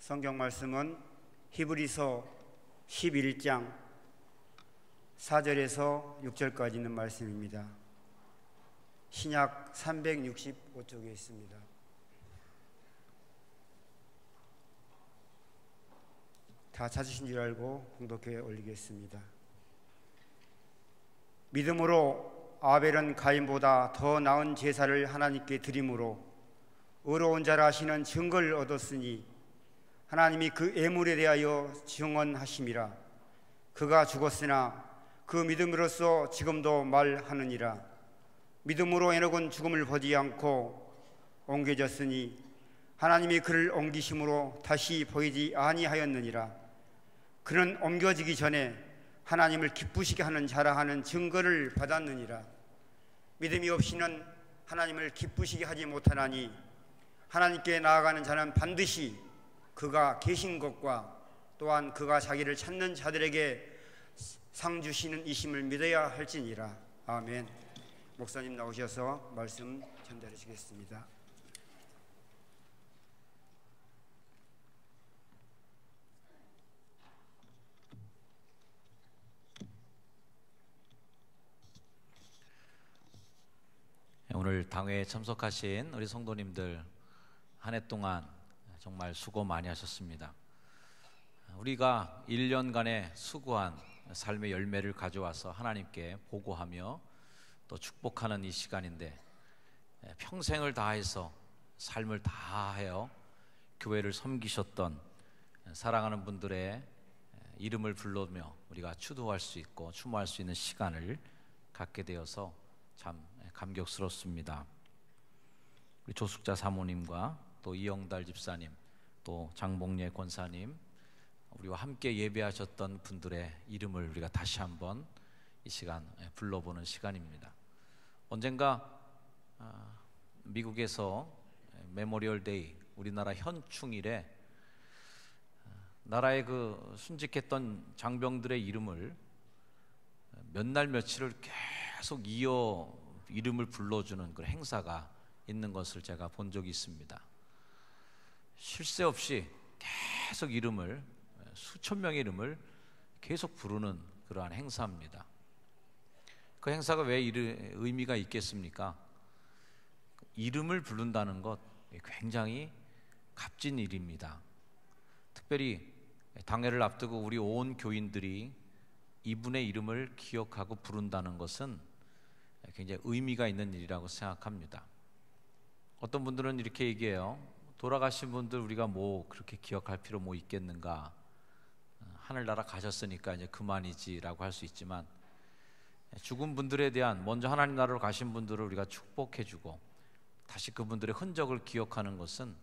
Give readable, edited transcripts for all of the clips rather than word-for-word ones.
성경 말씀은 히브리서 11장 4절에서 6절까지 있는 말씀입니다. 신약 365쪽에 있습니다. 다 찾으신 줄 알고 공독해 올리겠습니다. 믿음으로 아벨은 가인보다 더 나은 제사를 하나님께 드림으로 의로운 자라 하시는 증거를 얻었으니 하나님이 그 애물에 대하여 증언하심이라. 그가 죽었으나 그 믿음으로써 지금도 말하느니라. 믿음으로 에녹은 죽음을 보지 않고 옮겨졌으니 하나님이 그를 옮기심으로 다시 보이지 아니하였느니라. 그는 옮겨지기 전에 하나님을 기쁘시게 하는 자라 하는 증거를 받았느니라. 믿음이 없이는 하나님을 기쁘시게 하지 못하나니 하나님께 나아가는 자는 반드시 그가 계신 것과 또한 그가 자기를 찾는 자들에게 상 주시는 이심을 믿어야 할지니라. 아멘. 목사님 나오셔서 말씀 전달해 주시겠습니다. 오늘 당회에 참석하신 우리 성도님들, 한 해 동안 정말 수고 많이 하셨습니다. 우리가 1년간의 수고한 삶의 열매를 가져와서 하나님께 보고하며 또 축복하는 이 시간인데, 평생을 다해서 삶을 다하여 교회를 섬기셨던 사랑하는 분들의 이름을 불러며 우리가 추도할 수 있고 추모할 수 있는 시간을 갖게 되어서 참 감격스럽습니다. 우리 조숙자 사모님과 또 이영달 집사님, 또 장봉예 권사님, 우리와 함께 예배하셨던 분들의 이름을 우리가 다시 한번 이 시간 불러보는 시간입니다. 언젠가 미국에서 메모리얼 데이, 우리나라 현충일에 나라의 그 순직했던 장병들의 이름을 몇 날 며칠을 계속 이어 이름을 불러주는 그런 행사가 있는 것을 제가 본 적이 있습니다. 쉴 새 없이 계속 이름을, 수천 명의 이름을 계속 부르는 그러한 행사입니다. 그 행사가 왜 의미가 있겠습니까? 이름을 부른다는 것 굉장히 값진 일입니다. 특별히 당회를 앞두고 우리 온 교인들이 이분의 이름을 기억하고 부른다는 것은 굉장히 의미가 있는 일이라고 생각합니다. 어떤 분들은 이렇게 얘기해요. 돌아가신 분들 우리가 뭐 그렇게 기억할 필요 뭐 있겠는가, 하늘나라 가셨으니까 이제 그만이지라고 할 수 있지만, 죽은 분들에 대한, 먼저 하나님 나라로 가신 분들을 우리가 축복해주고 다시 그분들의 흔적을 기억하는 것은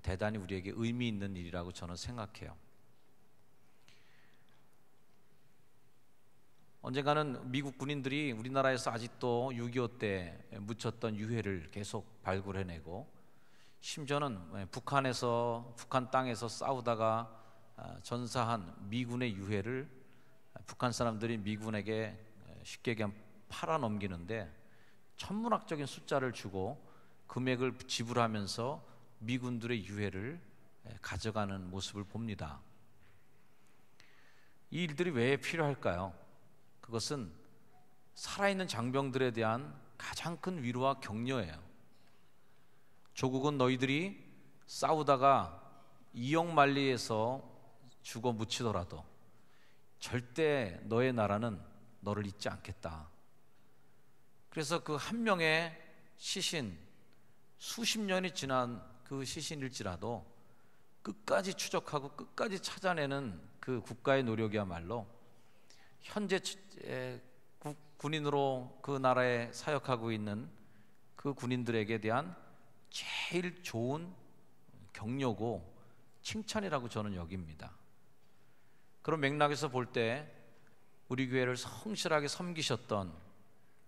대단히 우리에게 의미 있는 일이라고 저는 생각해요. 언젠가는 미국 군인들이 우리나라에서 아직도 6.25 때 묻혔던 유해를 계속 발굴해내고, 심지어는 북한 땅에서 싸우다가 전사한 미군의 유해를 북한 사람들이 미군에게 쉽게 얘기하면 팔아넘기는데 천문학적인 숫자를 주고 금액을 지불하면서 미군들의 유해를 가져가는 모습을 봅니다. 이 일들이 왜 필요할까요? 그것은 살아있는 장병들에 대한 가장 큰 위로와 격려예요. 조국은 너희들이 싸우다가 이역만리에서 죽어 묻히더라도 절대 너의 나라는 너를 잊지 않겠다. 그래서 그 한 명의 시신, 수십 년이 지난 그 시신일지라도 끝까지 추적하고 끝까지 찾아내는 그 국가의 노력이야말로 현재 군인으로 그 나라에 사역하고 있는 그 군인들에게 대한 제일 좋은 격려고 칭찬이라고 저는 여깁니다. 그런 맥락에서 볼 때 우리 교회를 성실하게 섬기셨던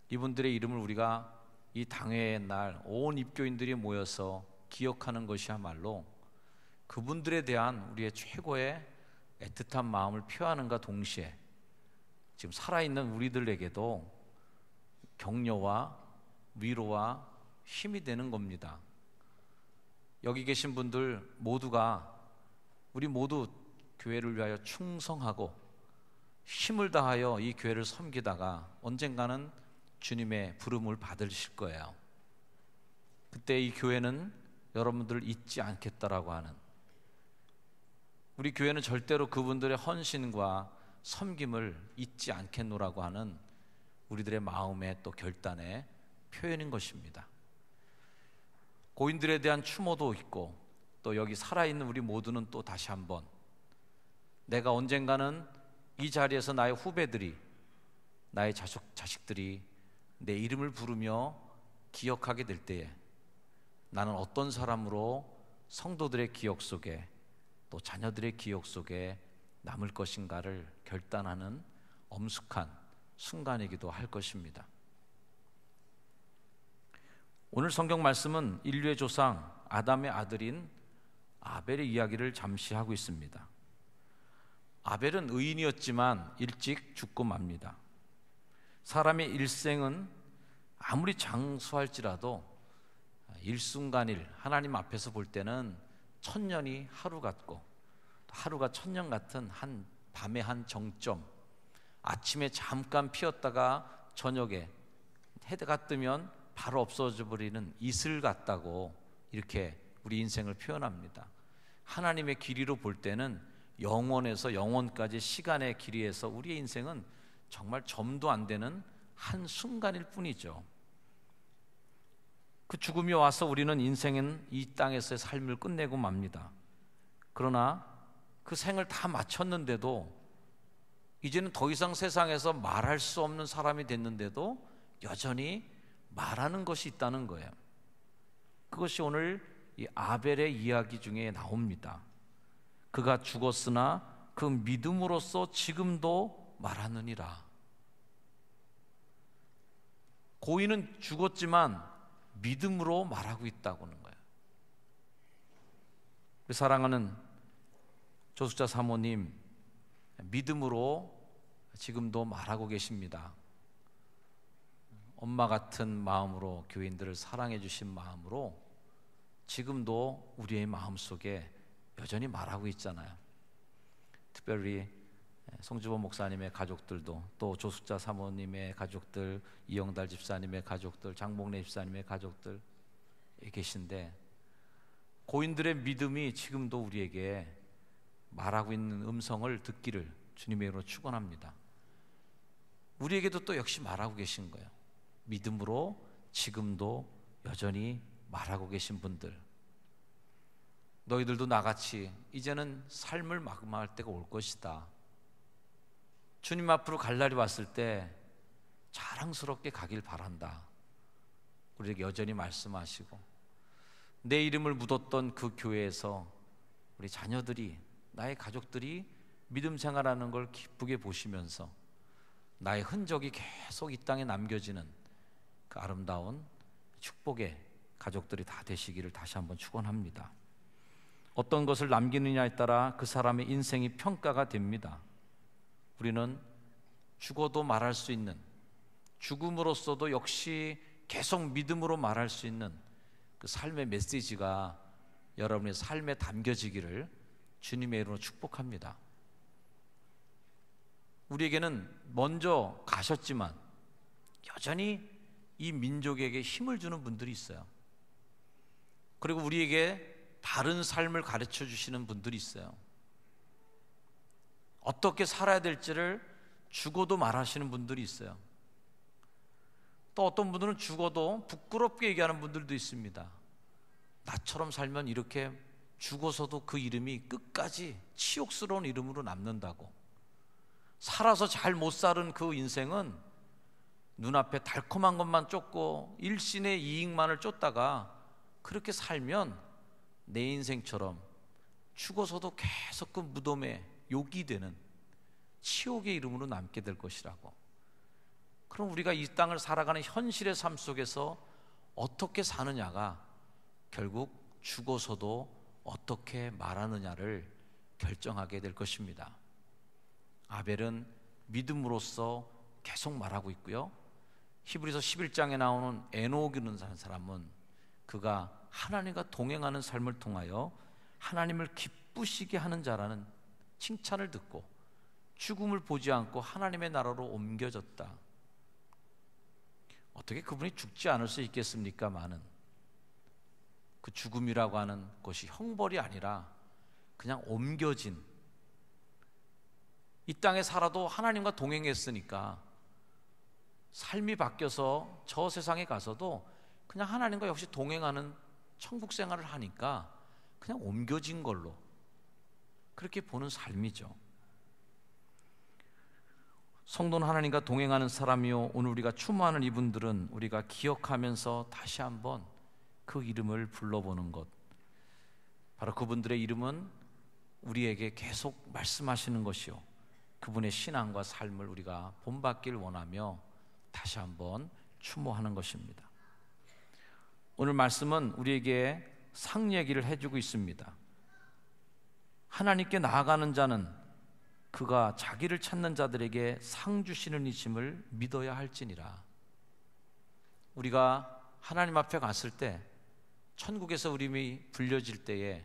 이분들의 이름을 우리가 이 당회의 날 온 입교인들이 모여서 기억하는 것이야말로 그분들에 대한 우리의 최고의 애틋한 마음을 표하는가 동시에 지금 살아있는 우리들에게도 격려와 위로와 힘이 되는 겁니다. 여기 계신 분들 모두가 우리 모두 교회를 위하여 충성하고 힘을 다하여 이 교회를 섬기다가 언젠가는 주님의 부름을 받으실 거예요. 그때 이 교회는 여러분들을 잊지 않겠다라고 하는, 우리 교회는 절대로 그분들의 헌신과 섬김을 잊지 않겠노라고 하는 우리들의 마음의 또 결단의 표현인 것입니다. 고인들에 대한 추모도 있고, 또 여기 살아있는 우리 모두는 또 다시 한번 내가 언젠가는 이 자리에서 나의 후배들이, 나의 자식들이 내 이름을 부르며 기억하게 될 때에 나는 어떤 사람으로 성도들의 기억 속에, 또 자녀들의 기억 속에 남을 것인가를 결단하는 엄숙한 순간이기도 할 것입니다. 오늘 성경 말씀은 인류의 조상 아담의 아들인 아벨의 이야기를 잠시 하고 있습니다. 아벨은 의인이었지만 일찍 죽고 맙니다. 사람의 일생은 아무리 장수할지라도 일순간일, 하나님 앞에서 볼 때는 천년이 하루 같고, 하루가 천년 같은 한 밤의 한 정점, 아침에 잠깐 피었다가 저녁에 해가 뜨면 바로 없어져 버리는 이슬 같다고 이렇게 우리 인생을 표현합니다. 하나님의 길이로 볼 때는 영원에서 영원까지 시간의 길이에서 우리의 인생은 정말 점도 안 되는 한 순간일 뿐이죠. 그 죽음이 와서 우리는 인생은 이 땅에서의 삶을 끝내고 맙니다. 그러나 그 생을 다 마쳤는데도, 이제는 더 이상 세상에서 말할 수 없는 사람이 됐는데도 여전히 말하는 것이 있다는 거예요. 그것이 오늘 이 아벨의 이야기 중에 나옵니다. 그가 죽었으나 그 믿음으로써 지금도 말하느니라. 고인은 죽었지만 믿음으로 말하고 있다고 하는 거예요. 사랑하는 조숙자 사모님, 믿음으로 지금도 말하고 계십니다. 엄마 같은 마음으로 교인들을 사랑해 주신 마음으로 지금도 우리의 마음속에 여전히 말하고 있잖아요. 특별히 송주범 목사님의 가족들도, 또 조숙자 사모님의 가족들, 이영달 집사님의 가족들, 장봉래 집사님의 가족들 계신데, 고인들의 믿음이 지금도 우리에게 말하고 있는 음성을 듣기를 주님의 이름으로 축원합니다. 우리에게도 또 역시 말하고 계신 거예요. 믿음으로 지금도 여전히 말하고 계신 분들, 너희들도 나같이 이제는 삶을 마감할 때가 올 것이다. 주님 앞으로 갈 날이 왔을 때 자랑스럽게 가길 바란다. 우리에게 여전히 말씀하시고, 내 이름을 묻었던 그 교회에서 우리 자녀들이, 나의 가족들이 믿음 생활하는 걸 기쁘게 보시면서 나의 흔적이 계속 이 땅에 남겨지는 그 아름다운 축복의 가족들이 다 되시기를 다시 한번 축원합니다. 어떤 것을 남기느냐에 따라 그 사람의 인생이 평가가 됩니다. 우리는 죽어도 말할 수 있는, 죽음으로써도 역시 계속 믿음으로 말할 수 있는 그 삶의 메시지가 여러분의 삶에 담겨지기를 주님의 이름으로 축복합니다. 우리에게는 먼저 가셨지만 여전히 이 민족에게 힘을 주는 분들이 있어요. 그리고 우리에게 다른 삶을 가르쳐 주시는 분들이 있어요. 어떻게 살아야 될지를 죽어도 말하시는 분들이 있어요. 또 어떤 분들은 죽어도 부끄럽게 얘기하는 분들도 있습니다. 나처럼 살면 이렇게 죽어서도 그 이름이 끝까지 치욕스러운 이름으로 남는다고. 살아서 잘 못 사는 그 인생은 눈앞에 달콤한 것만 쫓고 일신의 이익만을 쫓다가 그렇게 살면 내 인생처럼 죽어서도 계속 그 무덤에 욕이 되는 치욕의 이름으로 남게 될 것이라고. 그럼 우리가 이 땅을 살아가는 현실의 삶 속에서 어떻게 사느냐가 결국 죽어서도 어떻게 말하느냐를 결정하게 될 것입니다. 아벨은 믿음으로써 계속 말하고 있고요. 히브리서 11장에 나오는 에녹이라는 사람은 그가 하나님과 동행하는 삶을 통하여 하나님을 기쁘시게 하는 자라는 칭찬을 듣고 죽음을 보지 않고 하나님의 나라로 옮겨졌다. 어떻게 그분이 죽지 않을 수 있겠습니까마는 그 죽음이라고 하는 것이 형벌이 아니라 그냥 옮겨진, 이 땅에 살아도 하나님과 동행했으니까 삶이 바뀌어서 저 세상에 가서도 그냥 하나님과 역시 동행하는 천국 생활을 하니까 그냥 옮겨진 걸로 그렇게 보는 삶이죠. 성도는 하나님과 동행하는 사람이요, 오늘 우리가 추모하는 이분들은 우리가 기억하면서 다시 한번 그 이름을 불러보는 것, 바로 그분들의 이름은 우리에게 계속 말씀하시는 것이요, 그분의 신앙과 삶을 우리가 본받길 원하며 다시 한번 추모하는 것입니다. 오늘 말씀은 우리에게 상 얘기를 해주고 있습니다. 하나님께 나아가는 자는 그가 자기를 찾는 자들에게 상 주시는 이심을 믿어야 할지니라. 우리가 하나님 앞에 갔을 때, 천국에서 우리 이름이 불려질 때에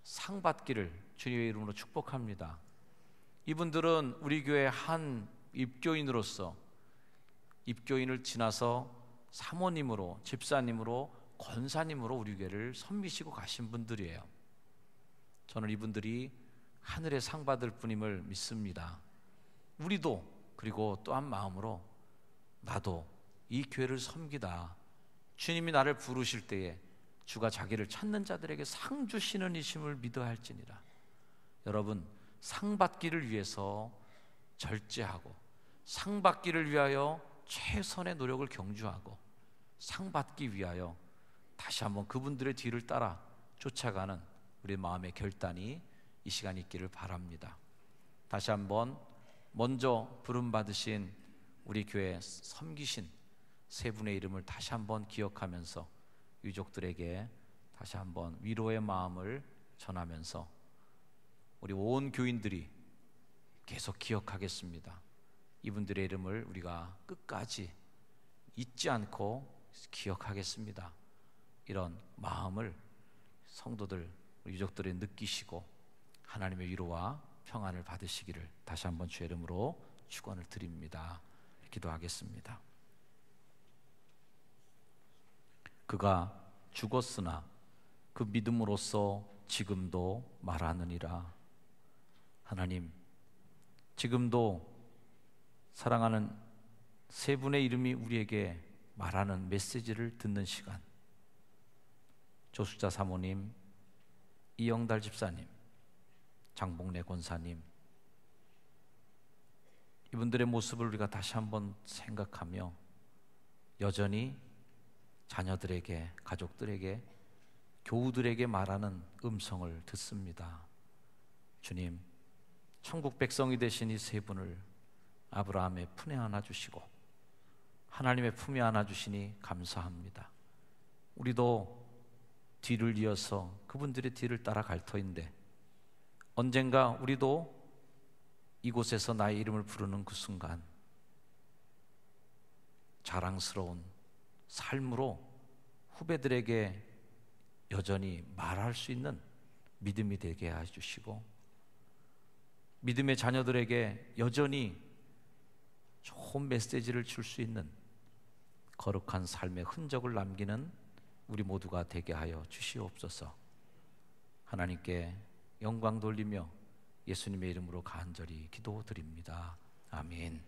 상 받기를 주님의 이름으로 축복합니다. 이분들은 우리 교회 한 입교인으로서 입교인을 지나서 사모님으로, 집사님으로, 권사님으로 우리 교회를 섬기시고 가신 분들이에요. 저는 이분들이 하늘의 상 받을 분임을 믿습니다. 우리도 그리고 또한 마음으로 나도 이 교회를 섬기다 주님이 나를 부르실 때에 주가 자기를 찾는 자들에게 상 주시는 이심을 믿어야 할지니라. 여러분, 상 받기를 위해서 절제하고 상 받기를 위하여 최선의 노력을 경주하고 상 받기 위하여 다시 한번 그분들의 뒤를 따라 쫓아가는 우리 마음의 결단이 이 시간 있기를 바랍니다. 다시 한번 먼저 부름 받으신 우리 교회 섬기신 세 분의 이름을 다시 한번 기억하면서 유족들에게 다시 한번 위로의 마음을 전하면서 우리 온 교인들이 계속 기억하겠습니다. 이분들의 이름을 우리가 끝까지 잊지 않고 기억하겠습니다. 이런 마음을 성도들, 유족들이 느끼시고 하나님의 위로와 평안을 받으시기를 다시 한번 주의 이름으로 축원을 드립니다. 기도하겠습니다. 그가 죽었으나 그 믿음으로써 지금도 말하느니라. 하나님, 지금도 사랑하는 세 분의 이름이 우리에게 말하는 메시지를 듣는 시간, 조숙자 사모님, 이영달 집사님, 장봉래 권사님, 이분들의 모습을 우리가 다시 한번 생각하며 여전히 자녀들에게, 가족들에게, 교우들에게 말하는 음성을 듣습니다. 주님, 천국 백성이 되신 이 세 분을 아브라함의 품에 안아주시고 하나님의 품에 안아주시니 감사합니다. 우리도 뒤를 이어서 그분들의 뒤를 따라갈 터인데 언젠가 우리도 이곳에서 나의 이름을 부르는 그 순간 자랑스러운 삶으로 후배들에게 여전히 말할 수 있는 믿음이 되게 해주시고 믿음의 자녀들에게 여전히 좋은 메시지를 줄 수 있는 거룩한 삶의 흔적을 남기는 우리 모두가 되게 하여 주시옵소서. 하나님께 영광 돌리며 예수님의 이름으로 간절히 기도드립니다. 아멘.